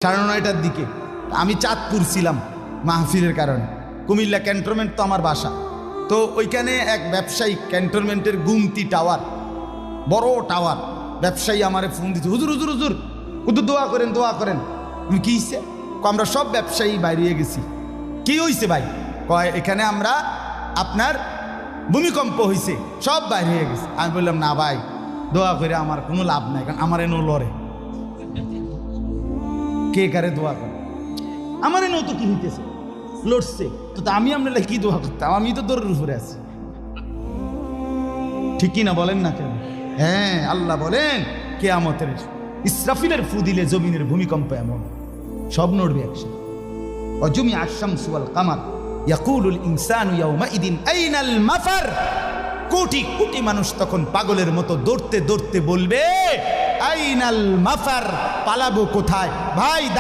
9:30টার দিকে। আমি চাঁদপুর ছিলাম মাহফিলের কারণে। কুমিল্লা ক্যান্টনমেন্ট তো আমার বাসা। তো ওইখানে এক ব্যবসায়ী ক্যান্টনমেন্টের গুমতি টাওয়ার, বড় টাওয়ার, ব্যবসায়ী আমারে ফোন দিচ্ছে, হুজুর হুজুর হুজুর হুজুর দোয়া করেন দোয়া করেন। আমি কী হয়েছে? আমরা সব ব্যবসায়ী বাইরে গেছি। কি হয়েছে ভাই? কয় এখানে আমরা আপনার ভূমিকম্প হয়েছে, সব বাইরে হয়ে গেছে। আমি বললাম না ভাই, দোয়া করে আমার কোনো লাভ নাই, কারণ আমার এনো লড়ে। কে কারে দোয়া করে? আমার এনো তো কি হইতেছে, লড়ছে তো, আমি আপনার কি দোয়া করতাম? আমি তো দৌড়ের উপরে আছি, ঠিক কি না বলেন না কেন? হ্যাঁ, আল্লাহ বলেন কিয়ামতের ইসরাফিলের ফু দিলে জমিনের ভূমিকম্প এমন সব নড়বে একসাথে। অজুমি আশ-শামসু ওয়াল কামার ইয়াকুলুল ইনসানু ইয়াউমাইদিন আইনাল মাফার। কোটি কোটি মানুষ তখন পাগলের মতো দৌড়তে দৌড়তে বলবে আইনাল মাফার, পালাবো কোথায় ভাই?